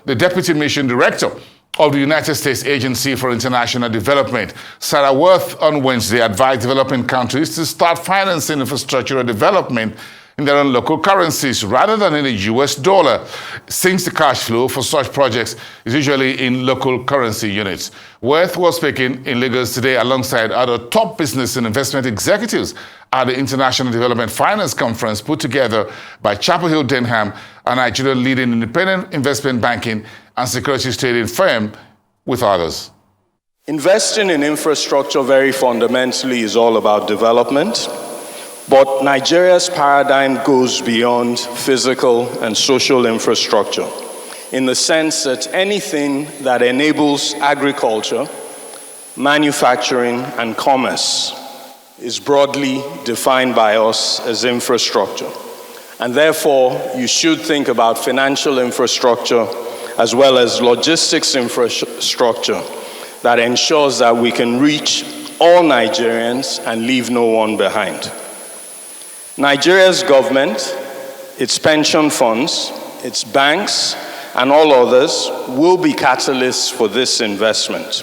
the Deputy Mission Director of the United States Agency for International Development, Sarah Worth, on Wednesday advised developing countries to start financing infrastructural development in their own local currencies rather than in the US dollar, since the cash flow for such projects is usually in local currency units. Worth was speaking in Lagos today alongside other top business and investment executives at the International Development Finance Conference put together by Chapel Hill Denham, a Nigerian leading independent investment banking and securities trading firm, with others. Investing in infrastructure very fundamentally is all about development. But Nigeria's paradigm goes beyond physical and social infrastructure in the sense that anything that enables agriculture, manufacturing, and commerce is broadly defined by us as infrastructure. And therefore, you should think about financial infrastructure as well as logistics infrastructure that ensures that we can reach all Nigerians and leave no one behind. Nigeria's government, its pension funds, its banks, and all others will be catalysts for this investment.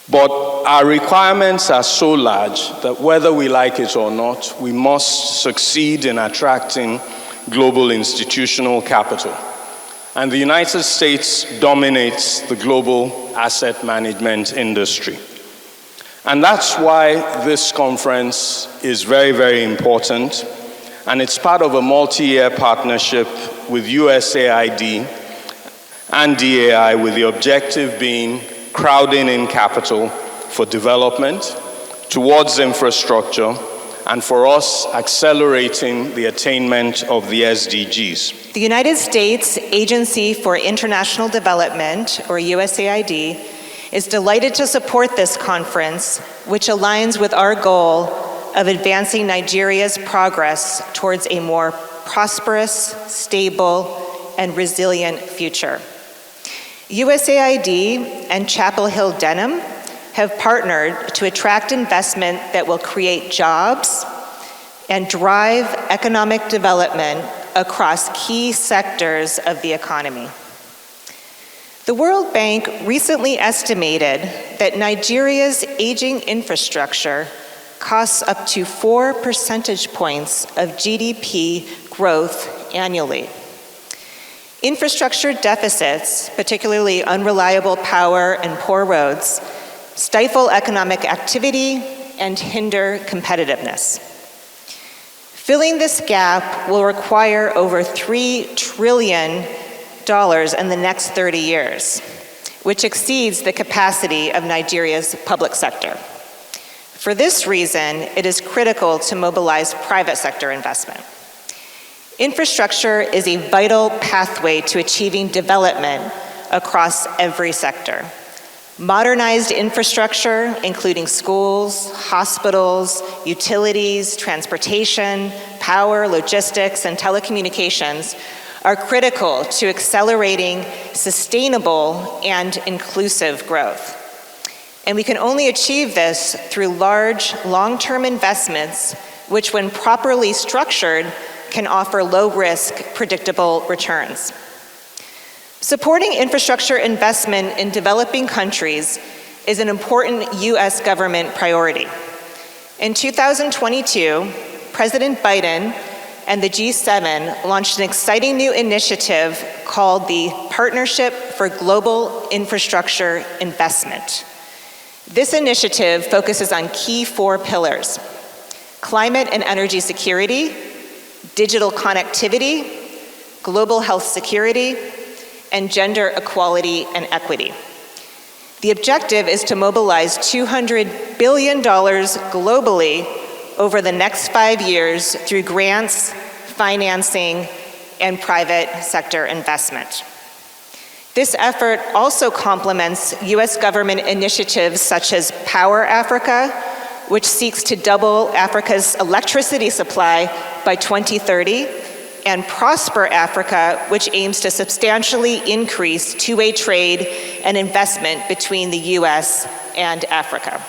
But our requirements are so large that whether we like it or not, we must succeed in attracting global institutional capital. And the United States dominates the global asset management industry. And that's why this conference is very, very important. And it's part of a multi-year partnership with USAID and DAI, with the objective being crowding in capital for development towards infrastructure, and for us accelerating the attainment of the SDGs. The United States Agency for International Development, or USAID, is delighted to support this conference, which aligns with our goal of advancing Nigeria's progress towards a more prosperous, stable, and resilient future. USAID and Chapel Hill Denham have partnered to attract investment that will create jobs and drive economic development across key sectors of the economy. The World Bank recently estimated that Nigeria's aging infrastructure costs up to 4 percentage points of GDP growth annually. Infrastructure deficits, particularly unreliable power and poor roads, stifle economic activity and hinder competitiveness. Filling this gap will require over $3 trillion in the next 30 years, which exceeds the capacity of Nigeria's public sector. For this reason, it is critical to mobilize private sector investment. Infrastructure is a vital pathway to achieving development across every sector. Modernized infrastructure, including schools, hospitals, utilities, transportation, power, logistics, and telecommunications, are critical to accelerating sustainable and inclusive growth. And we can only achieve this through large, long-term investments, which, when properly structured, can offer low-risk, predictable returns. Supporting infrastructure investment in developing countries is an important U.S. government priority. In 2022, President Biden and the G7 launched an exciting new initiative called the Partnership for Global Infrastructure Investment. This initiative focuses on key 4 pillars: climate and energy security, digital connectivity, global health security, and gender equality and equity. The objective is to mobilize $200 billion globally over the next 5 years through grants, financing, and private sector investment. This effort also complements U.S. government initiatives such as Power Africa, which seeks to double Africa's electricity supply by 2030, and Prosper Africa, which aims to substantially increase two-way trade and investment between the U.S. and Africa.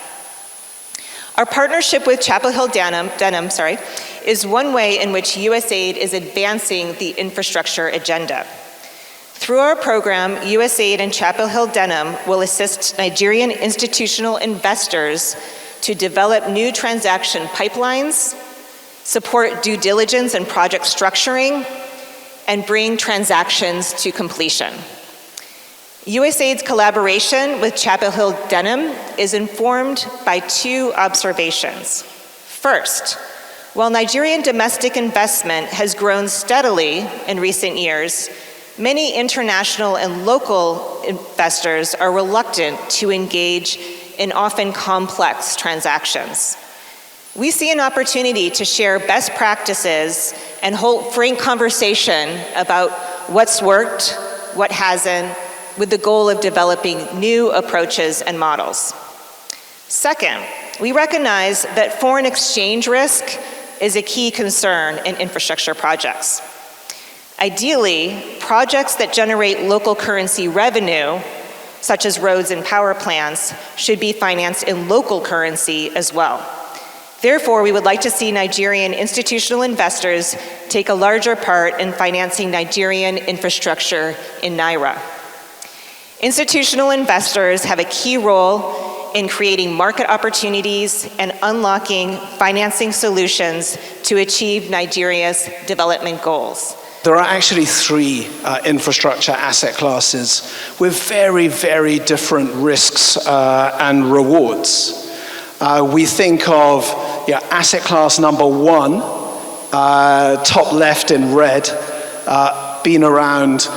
Our partnership with Chapel Hill Denham is one way in which USAID is advancing the infrastructure agenda. Through our program, USAID and Chapel Hill Denham will assist Nigerian institutional investors to develop new transaction pipelines, support due diligence and project structuring, and bring transactions to completion. USAID's collaboration with Chapel Hill Denham is informed by two observations. First, while Nigerian domestic investment has grown steadily in recent years, many international and local investors are reluctant to engage in often complex transactions. We see an opportunity to share best practices and hold frank conversation about what's worked, what hasn't, with the goal of developing new approaches and models. Second, we recognize that foreign exchange risk is a key concern in infrastructure projects. Ideally, projects that generate local currency revenue, such as roads and power plants, should be financed in local currency as well. Therefore, we would like to see Nigerian institutional investors take a larger part in financing Nigerian infrastructure in Naira. Institutional investors have a key role in creating market opportunities and unlocking financing solutions to achieve Nigeria's development goals. There are actually three infrastructure asset classes with very, very different risks and rewards. We think of asset class number one, top left in red, being around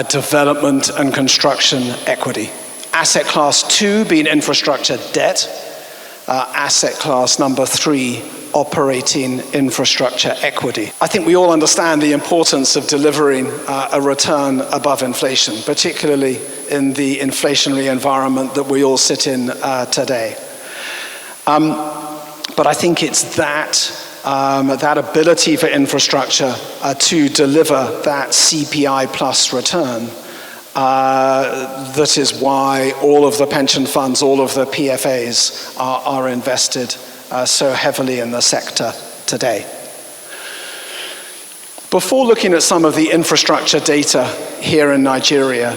development and construction equity. Asset class two being infrastructure debt. Asset class number three, operating infrastructure equity. I think we all understand the importance of delivering a return above inflation, particularly in the inflationary environment that we all sit in today. But I think it's that ability for infrastructure to deliver that CPI plus return that is why all of the pension funds, all of the PFAs are invested so heavily in the sector today. Before looking at some of the infrastructure data here in Nigeria,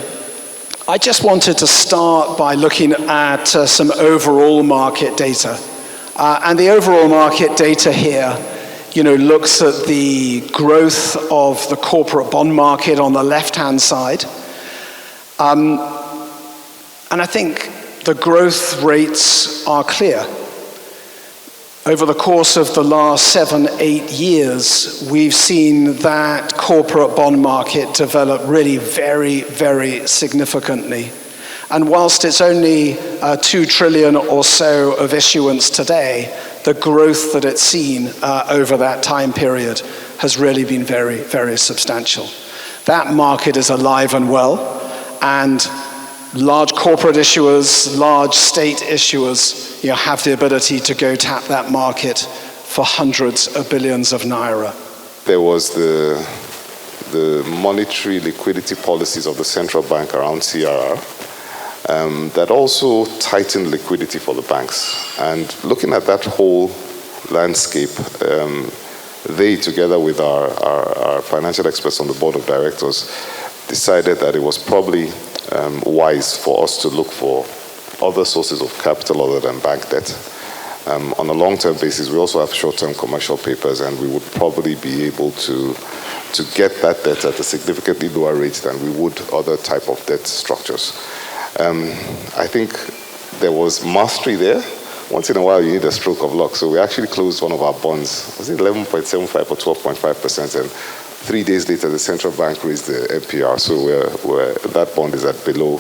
I just wanted to start by looking at some overall market data. And the overall market data here, looks at the growth of the corporate bond market on the left-hand side. And I think the growth rates are clear. Over the course of the last 7-8 years, we've seen that corporate bond market develop really very, very significantly. And whilst it's only 2 trillion or so of issuance today, the growth that it's seen over that time period has really been very, very substantial. That market is alive and well, and large corporate issuers, large state issuers, have the ability to go tap that market for hundreds of billions of naira. There was the monetary liquidity policies of the central bank around CRR that also tightened liquidity for the banks. And looking at that whole landscape, they, together with our financial experts on the board of directors, decided that it was probably wise for us to look for other sources of capital other than bank debt. On a long-term basis, we also have short-term commercial papers, and we would probably be able to get that debt at a significantly lower rate than we would other type of debt structures. I think there was mastery there. Once in a while, you need a stroke of luck. So we actually closed one of our bonds, was it 11.75 or 12.5%, and 3 days later, the central bank raised the MPR, so that bond is at below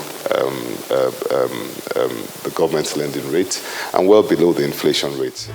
the government's lending rate and well below the inflation rate.